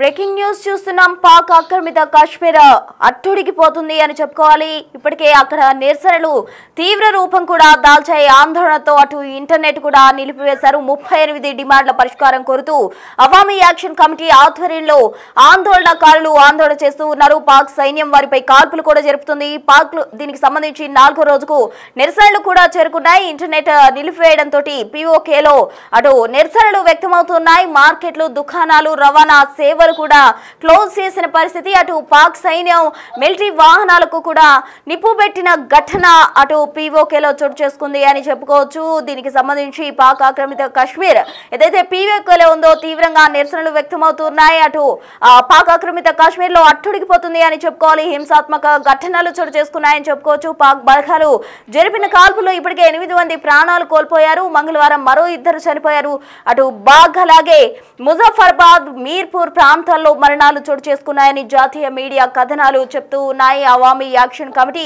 Breaking news చూస్తున్నాం. పాక్ ఆక్రమిత కాశ్మీర్ అట్టుడికిపోతుంది అని చెప్పుకోవాలి. ఇప్పటికే అక్కడ నిరసనలు తీవ్ర రూపం కూడా దాల్చాయి. ఆందోళనతో అటు ఇంటర్నెట్ కూడా నిలిపివేశారు. 38 డిమాండ్ల పరిష్కారం కోరుతూ అవామీ యాక్షన్ కమిటీ ఆధ్వర్యంలో ఆందోళనకారులు ఆందోళన చేస్తూ ఉన్నారు. పాక్ సైన్యం వారిపై కాల్పులు కూడా జరుపుతుంది. పాక్ దీనికి సంబంధించి 4వ రోజుకు నిరసనలు కూడా చేరుకున్నాయి. ఇంటర్నెట్ నిలిపివేయడంతో పీఓకేలో అటు నిరసనలు వ్యక్తమవుతున్నాయి. మార్కెట్లు, దుకాణాలు, రవాణా సేవలు కూడా క్లోజ్ చేసిన పరిస్థితి. అటు పాక్ సైన్యం మిలిటరీ వాహనాలకు కూడా నిప్పు పెట్టిన ఘటన అటు పీఓకేలో చోటు చేసుకుంది అని చెప్పుకోవచ్చు. దీనికి సంబంధించి పాక్ ఆక్రమిత కాశ్మీర్ ఏదైతే పీఓకేలో ఉందో తీవ్రంగా నిరసనలు వ్యక్తమవుతున్నాయి. అటు పాక్ ఆక్రమిత కాశ్మీర్ లో అట్టుడికిపోతుంది అని చెప్పుకోవాలి. హింసాత్మక ఘటనలు చోటు చేసుకున్నాయని చెప్పుకోవచ్చు. పాక్ బలగాలు జరిపిన కాల్పుల్లో ఇప్పటికే 8 మంది ప్రాణాలు కోల్పోయారు. మంగళవారం మరో 2 చనిపోయారు. అటు బాగ్ అలాగే ముజఫర్బాద్, మీర్పూర్ ప్రాంతాల్లో మరణాలు చోటు చేసుకున్నాయని జాతీయ మీడియా కథనాలు చెప్తూ ఉన్నాయి. అవామీ యాక్షన్ కమిటీ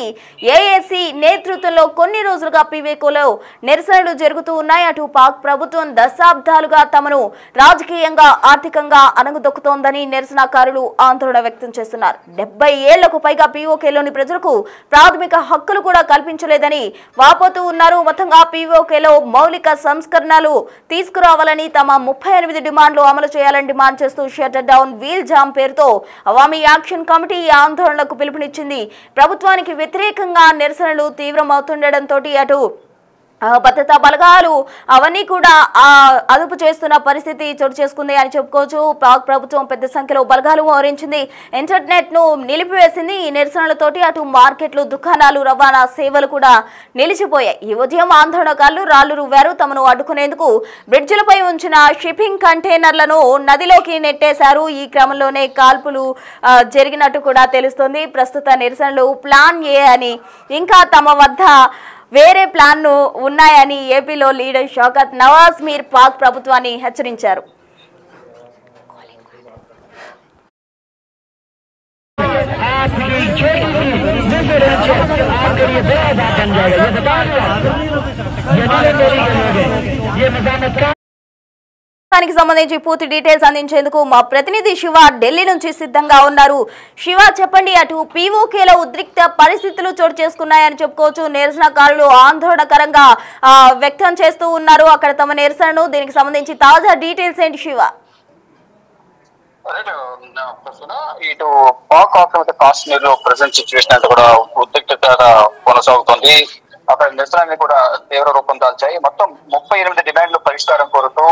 ఏఏసీ నేతృత్వంలో కొన్ని రోజులుగా పీఓకేలో నిరసనలు జరుగుతూ ఉన్నాయి. అటు పాక్ ప్రభుత్వం దశాబ్దాలుగా తమను రాజకీయంగా, ఆర్థికంగా అణగదొక్కుతోందని నిరసనకారులు ఆందోళన వ్యక్తం చేస్తున్నారు. 70 ఏళ్లకు పైగా పీఓకేలోని ప్రజలకు ప్రాథమిక హక్కులు కూడా కల్పించలేదని వాపోతూ ఉన్నారు. మొత్తంగా పీఓకేలో మౌలిక సంస్కరణలు తీసుకురావాలని, తమ 38 డిమాండ్లు అమలు చేయాలని డిమాండ్ చేస్తూ షటర్ డౌన్, వీల్ జామ్ పేరుతో అవామీ యాక్షన్ కమిటీ ఆందోళనకు పిలుపునిచ్చింది. ప్రభుత్వానికి వ్యతిరేకంగా నిరసనలు తీవ్రమవుతుండటంతో అటు భద్రతా బలగాలు అవన్నీ కూడా అదుపు చేస్తున్న పరిస్థితి చోటు చేసుకుంది అని చెప్పుకోవచ్చు. పాక్ ప్రభుత్వం పెద్ద సంఖ్యలో బలగాలు మోహరించింది. ఇంటర్నెట్ ను నిలిపివేసింది. ఈ నిరసనలతోటి అటు మార్కెట్లు, దుకాణాలు, రవాణా సేవలు కూడా నిలిచిపోయాయి. ఈ ఉదయం ఆందోళనకారులు రాళ్లు రువ్వారు. తమను అడ్డుకునేందుకు బ్రిడ్జిలపై ఉంచిన షిప్పింగ్ కంటైనర్లను నదిలోకి నెట్టేశారు. ఈ క్రమంలోనే కాల్పులు జరిగినట్టు కూడా తెలుస్తోంది. ప్రస్తుత నిరసనలు ప్లాన్ ఏ అని, ఇంకా తమ వద్ద వేరే ప్లాన్లు ఉన్నాయని ఏపీలో లీడర్ షౌకత్ నవాజ్ మీర్ పాక్ ప్రభుత్వాన్ని హెచ్చరించారు. దానికి సంబంధించి పూర్తి డీటెయిల్స్ అందించేందుకు మా ప్రతినిధి శివ ఢిల్లీ నుంచి సిద్ధంగా ఉన్నారు. శివ, చెప్పండి, అటు పీఓకేలో ఉద్రిక్త పరిస్థితులు చోటు చేసుకున్నాయని చెప్పుకోవచ్చు. నిరసనకారులు ఆందోళనకరంగా వ్యక్తం చేస్తూ ఉన్నారు అక్కడ తమ నిరసనను. దీనికి సంబంధించి తాజా డీటెయిల్స్ ఏంటి శివ? ఇటు పాక్ ఆక్రమిత కాశ్మీర్ లో ప్రజెంట్ సిచ్యువేషన్ అంటే కూడా ఉద్రిక్తత కొనసాగుతుంది. అక్కడ నిరసనని కూడా తీవ్ర రూపం దాల్చాయి. మొత్తం 38 డిమాండ్లు పరిష్కారం కోరుతూ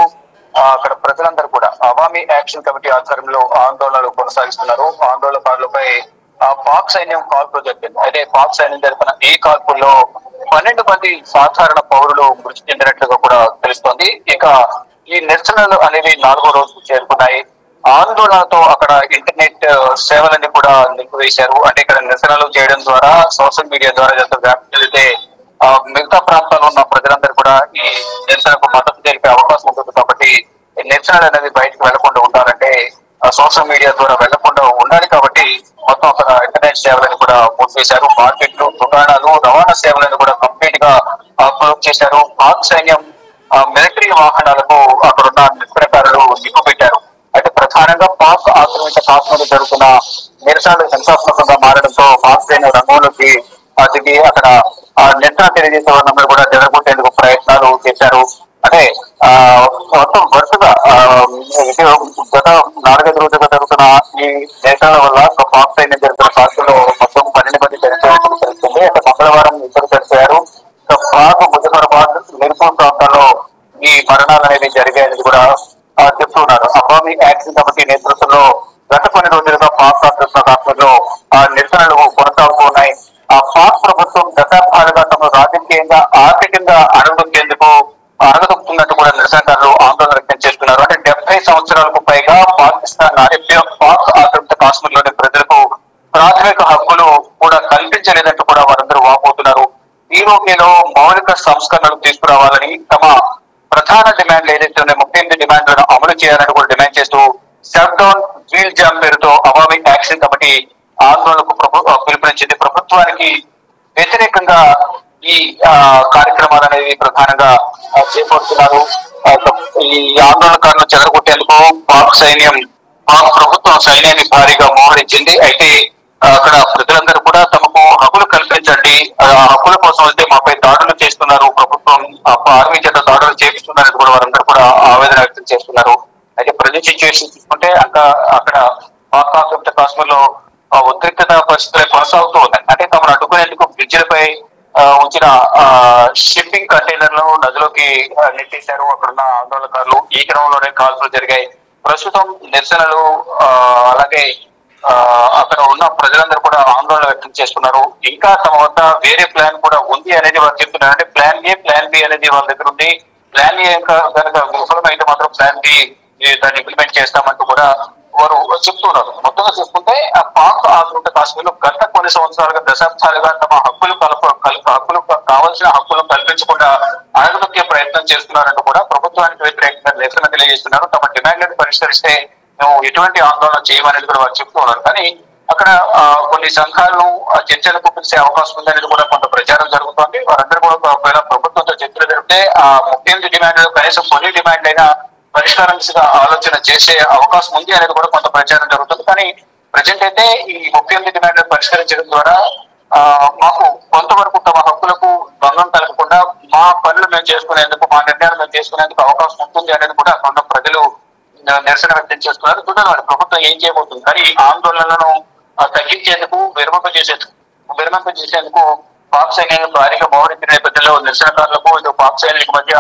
అక్కడ ప్రజలందరూ కూడా అవామీ యాక్షన్ కమిటీ ఆధ్వర్యంలో ఆందోళనలు కొనసాగిస్తున్నారు. ఆందోళనకారులపై పాక్ సైన్యం కాల్పులు జరిపింది. అయితే పాక్ సైన్యం జరిపిన ఈ కాల్పుల్లో 12 మంది సాధారణ పౌరులు మృతి చెందినట్లుగా కూడా తెలుస్తోంది. ఇక ఈ నిరసనలు అనేవి 4వ రోజుకు చేరుకున్నాయి. ఆందోళనతో అక్కడ ఇంటర్నెట్ సేవలన్నీ కూడా నిలిపివేశారు. అంటే ఇక్కడ నిరసనలు చేయడం ద్వారా, సోషల్ మీడియా ద్వారా వ్యాప్తి చెందితే మిగతా ప్రాంతాల్లో ఉన్న ప్రజలందరూ కూడా ఈ నిరసనకు మద్దతు తెలిపే అవకాశం ఉంటుంది. కాబట్టి నిరసనలు అనేది బయటకు వెళ్లకుండా ఉండాలంటే సోషల్ మీడియా ద్వారా వెళ్లకుండా ఉండాలి. కాబట్టి మొత్తం అక్కడ ఇంటర్నెట్ సేవలను కూడా మూసివేశారు. మార్కెట్లు, దుకాణాలు, రవాణా సేవలను కూడా కంప్లీట్ గా క్లోజ్ చేశారు. పాక్ సైన్యం మిలిటరీ వాహనాలకు అక్కడున్న నిరసనకారులు నిప్పు పెట్టారు. అయితే ప్రధానంగా పాక్ ఆక్రమిత కాశ్మీర్ జరుగుతున్న నిరసనలు హింసాత్మకంగా మారడంతో పాక్ సైన్యం రంగంలోకి దిగి అక్కడ నిరసన తెలియజేసే వాళ్ళందరూ కూడా జరగొట్టేందుకు ప్రయత్నాలు చేశారు. అంటే మొత్తం వరుసగా గత 4-5 రోజులుగా జరుగుతున్న ఈ నిరసనల వల్ల పాక్ సైన్యం జరుగుతున్న కాశ్మీర్లో మొత్తం 12 మంది చనిపోయినట్టు తెలుస్తుంది. అక్కడ మంగళవారం 2 చనిపోయారు. పాక్ ముజఫర్బాద్, మీర్పూర్ ప్రాంతాల్లో ఈ మరణాలు అనేవి జరిగాయని కూడా చెప్తున్నారు. అవామీ యాక్షన్ కమిటీ నేతృత్వంలో గత కొన్ని రోజులుగా పాక్ ఆక్రమిత కాశ్మీర్ లో నిరసనలు కొనసాగుతున్నాయి. ఆ పాక్ ప్రభుత్వం దశాబ్దాలుగా తమ రాజకీయంగా, ఆర్థికంగా అణగదొక్కుతున్నట్టు కూడా నిరసనకారులు ఆందోళన వ్యక్తం చేస్తున్నారు. అంటే 70 సంవత్సరాలకు పైగా పాకిస్తాన్ పాక్ ఆక్రమిత కాశ్మీర్ లోని ప్రజలకు ప్రాథమిక హక్కులు కూడా కల్పించలేదంటూ కూడా వారందరూ వాపోతున్నారు. పీఓకేలో మౌలిక సంస్కరణలు తీసుకురావాలని, తమ ప్రధాన డిమాండ్లు ఏదైతే ఉన్నాయో 38 డిమాండ్లను అమలు చేయాలని కూడా డిమాండ్ చేస్తూ షట్ డౌన్, వీల్ జామ్ పేరుతో అవామీ యాక్షన్ కమిటీ ఆందోళనకు పిలుపునిచ్చింది. ప్రభుత్వానికి వ్యతిరేకంగా ఈ కార్యక్రమాలు అనేవి ప్రధానంగా చేపడుతున్నారు. ఈ ఆందోళనకారులను చెదరగొట్టేందుకు పాక్ సైన్యం ఆ ప్రభుత్వం సైన్యాన్ని భారీగా మోహరించింది. అయితే అక్కడ ప్రజలందరూ కూడా తమకు హక్కులు కల్పించండి, ఆ హక్కుల కోసం అయితే మాపై దాడులు చేస్తున్నారు, ప్రభుత్వం ఆర్మీ చేత దాడులు చేపిస్తున్నారని కూడా వారందరూ కూడా ఆవేదన వ్యక్తం చేస్తున్నారు. అయితే ప్రజెంట్ సిచ్యువేషన్ చూసుకుంటే అక్కడ పాక్ ఆక్రమిత కాశ్మీర్ లో ఉద్రిక్తత పరిస్థితులు కొనసాగుతూ ఉన్నాయి. అంటే తమను అడ్డుకునేందుకు బ్రిడ్జిలపై ఉంచిన షిప్పింగ్ కంటైనర్లను నదిలోకి నెట్టేశారు అక్కడున్న ఆందోళనకారులు. ఈ క్రమంలోనే కాల్పులు జరిగాయి. ప్రస్తుతం నిరసనలు అలాగే అక్కడ ఉన్న ప్రజలందరూ కూడా ఆందోళన వ్యక్తం చేస్తున్నారు. ఇంకా తమ వద్ద వేరే ప్లాన్ కూడా ఉంది అనేది వారు చెప్తున్నారు. అంటే ప్లాన్ ఏ, ప్లాన్ బి అనేది వాళ్ళ దగ్గర ఉంది. ప్లాన్ ఏ కనుక విఫలమైతే మాత్రం ప్లాన్ బి దాన్ని ఇంప్లిమెంట్ చేస్తామంటూ కూడా వారు చెప్తున్నారు. మొత్తంగా చూసుకుంటే ఆ పాక్ ఆక్రమిత కాశ్మీర్ లో గత కొన్ని సంవత్సరాలుగా దశాబ్దాలుగా తమ హక్కులు కావాల్సిన హక్కులను కల్పించకుండా అణగదొక్కే ప్రయత్నం చేస్తున్నారంటూ కూడా ప్రభుత్వానికి వ్యతిరేకంగా నిరసన తెలియజేస్తున్నారు. తమ డిమాండ్లను పరిష్కరిస్తే మేము ఎటువంటి ఆందోళన చేయమనేది కూడా వారు చెప్తూ ఉన్నారు. కానీ అక్కడ కొన్ని సంఘాలను చర్చలకు పిలిచే అవకాశం ఉందనేది కూడా కొంత ప్రచారం జరుగుతోంది. వారందరూ కూడా ఒకవేళ ప్రభుత్వంతో చర్చలు జరిగితే ఆ 38 డిమాండ్లు కనీసం కొన్ని డిమాండ్ అయినా పరిష్కారం దిశగా ఆలోచన చేసే అవకాశం ఉంది అనేది కూడా కొంత ప్రచారం జరుగుతుంది. కానీ ప్రజెంట్ అయితే ఈ 38 డిమాండ్లను పరిష్కరించడం ద్వారా మాకు కొంతవరకు తమ హక్కులకు భంగం కలగకుండా మా పనులు మేము చేసుకునేందుకు, మా నిర్ణయాలు మేము చేసుకునేందుకు అవకాశం ఉంటుంది అనేది కూడా అక్కడ ప్రజలు నిరసన వ్యక్తం చేస్తున్నారు. చూడాలి ప్రభుత్వం ఏం చేయబోతుంది. కానీ ఈ ఆందోళనలను తగ్గించేందుకు విరమింప చేసేందుకు పాక్ సైన్యాన్ని భారీగా మోహరించిన నేపథ్యంలో నిరసనకారులకు పాక్ సైన్యానికి మధ్య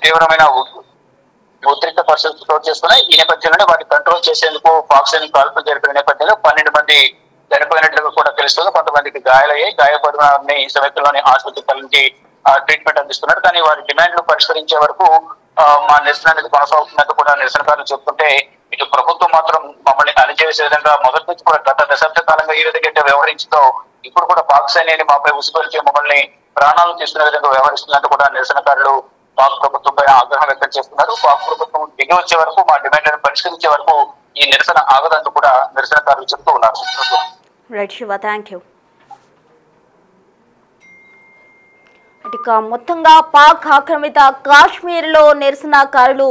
తీవ్రమైన ఉద్రిక్త పరిస్థితులు చోటు చేసుకున్నాయి. ఈ నేపథ్యంలోనే వాటిని కంట్రోల్ చేసేందుకు పాక్ సైన్యం కాల్పులు జరిపిన నేపథ్యంలో 12 మంది చనిపోయినట్లుగా కూడా తెలుస్తుంది. కొంతమందికి గాయాలయ్యాయి. గాయపడిన వారిని ఈ సమయంలోని ఆసుపత్రికి తరలించి ట్రీట్మెంట్ అందిస్తున్నారు. కానీ వారి డిమాండ్లు పరిష్కరించే వరకు మా నిరసన అనేది కొనసాగుతున్నట్టు కూడా నిరసనకారులు చెప్తుంటే, ఇటు ప్రభుత్వం మాత్రం మమ్మల్ని అణిచివేసే విధంగా మొదటి నుంచి కూడా గత దశాబ్ద కాలంగా ఈ విధంగా వ్యవహరించుతో ఇప్పుడు కూడా పాక్ సైన్యాన్ని మాపై ఉసుగొల్చి మమ్మల్ని ప్రాణాలు తీసుకునే విధంగా వ్యవహరిస్తున్నట్టు కూడా నిరసనకారులు పాక్ ప్రభుత్వంపై ఆగ్రహం వ్యక్తం చేస్తున్నారు. పాక్ ప్రభుత్వం దిగి వచ్చే వరకు, మా డిమాండ్లను పరిష్కరించే వరకు ఈ నిరసన ఆగదంటూ కూడా నిరసనకారులు చెప్తూ ఉన్నారు. Right Shiva, thank you. ఇక మొత్తంగా పాక్ ఆక్రమిత కాశ్మీర్లో నిరసనకారులు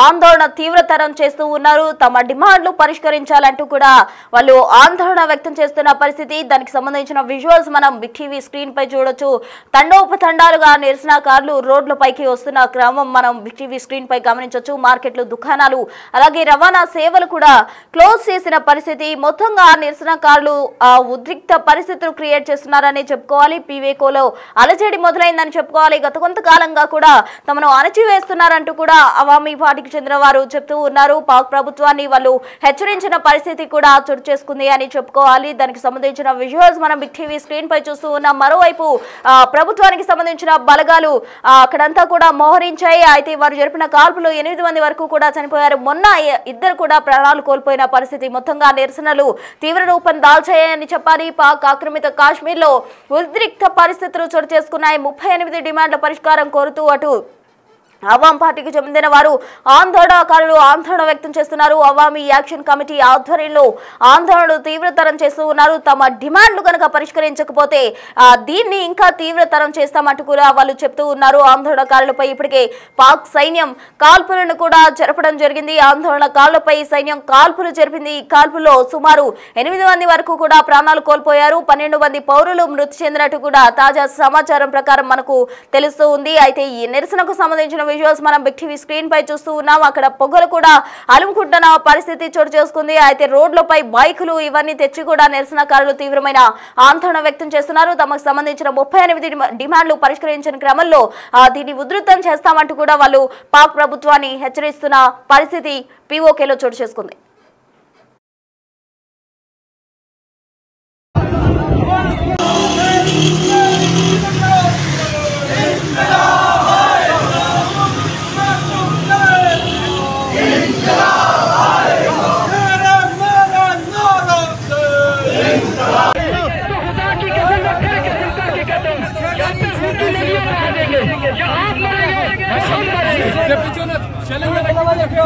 ఆందోళన తీవ్రతరం చేస్తూ ఉన్నారు. తమ డిమాండ్లు పరిష్కరించాలంటూ కూడా వాళ్ళు ఆందోళన వ్యక్తం చేస్తున్న పరిస్థితి. దానికి సంబంధించిన విజువల్స్ మనం బిగ్ టీవీ స్క్రీన్ పై చూడొచ్చు. తండోపతండాలుగా నిరసనకారులు రోడ్లపైకి వస్తున్న క్రమం మనం బిగ్ టీవీ స్క్రీన్ పై గమనించవచ్చు. మార్కెట్లు, దుకాణాలు, అలాగే రవాణా సేవలు కూడా క్లోజ్ చేసిన పరిస్థితి. మొత్తంగా నిరసనకారులు ఉద్రిక్త పరిస్థితులు క్రియేట్ చేస్తున్నారని చెప్పుకోవాలి. పీవేకోలో అలజడి మొదలైందని చెప్పుకోవాలి. గత కొంతకాలంగా కూడా తమను అణచివేస్తున్నారంటూ కూడా అవామీ పార్టీకి చెందిన వారు చెప్తూ ఉన్నారు. పాక్ ప్రభుత్వాన్ని వాళ్ళు హెచ్చరించిన పరిస్థితి కూడా చోటు చేసుకుంది అని చెప్పుకోవాలి. దానికి సంబంధించిన విజువల్స్ మనం బిగ్ టీవీ స్క్రీన్ పై చూస్తూ ఉన్నాం. మరోవైపు ప్రభుత్వానికి సంబంధించిన బలగాలు అక్కడంతా కూడా మోహరించాయి. అయితే వారు జరిపిన కాల్పులు 8 మంది వరకు కూడా చనిపోయారు. మొన్న 2 కూడా ప్రాణాలు కోల్పోయిన పరిస్థితి. మొత్తంగా నిరసనలు తీవ్ర రూపం దాల్చాయని చెప్పాలి. పాక్ ఆక్రమిత కాశ్మీర్ లో ఉద్రిక్త పరిస్థితులు చోటు చేసుకున్నాయి. 38 డిమాండ్ల పరిష్కారం కోరుతూ అటు అవాం పార్టీకి చెందిన వారు ఆందోళనకారులు ఆందోళన వ్యక్తం చేస్తున్నారు. అవామీ యాక్షన్ కమిటీ ఆధ్వర్యంలో ఆందోళనలు తీవ్రతరం చేస్తూ ఉన్నారు. తమ డిమాండ్లు కనుక పరిష్కరించకపోతే దీన్ని ఇంకా తీవ్రతరం చేస్తామంటూ కూడా వాళ్ళు చెప్తూ ఉన్నారు. ఆందోళనకారులపై ఇప్పటికే పాక్ సైన్యం కాల్పులను కూడా జరపడం జరిగింది. ఆందోళనకారులపై సైన్యం కాల్పులు జరిపింది. ఈ కాల్పుల్లో సుమారు 8 మంది వరకు కూడా ప్రాణాలు కోల్పోయారు. 12 మంది పౌరులు మృతి చెందినట్టు కూడా తాజా సమాచారం ప్రకారం మనకు తెలుస్తూ ఉంది. అయితే ఈ నిరసనకు సంబంధించిన విజువల్స్ మనం బిగ్ టీవీ స్క్రీన్ పై చూస్తూ ఉన్నాం. అక్కడ పొగలు కూడా అలుముకుంటున్న పరిస్థితి చోటు చేసుకుంది. అయితే రోడ్లపై బైకులు ఇవన్నీ తెచ్చి కూడా నిరసనకారులు తీవ్రమైన ఆందోళన వ్యక్తం చేస్తున్నారు. తమకు సంబంధించిన 38 డిమాండ్లు పరిష్కరించిన క్రమంలో దీన్ని ఉధృతం చేస్తామంటూ కూడా వాళ్ళు పాక్ ప్రభుత్వాన్ని హెచ్చరిస్తున్న పరిస్థితి పీఓకేలో చోటు చేసుకుంది.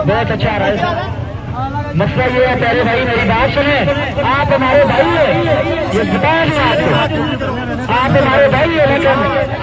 बहुत अच्छा रहा। मसला ये है प्यारे भाई, मेरी बात सुने, आप हमारे भाई है, ये बता दें आपको, आप हमारे भाई है, लेकिन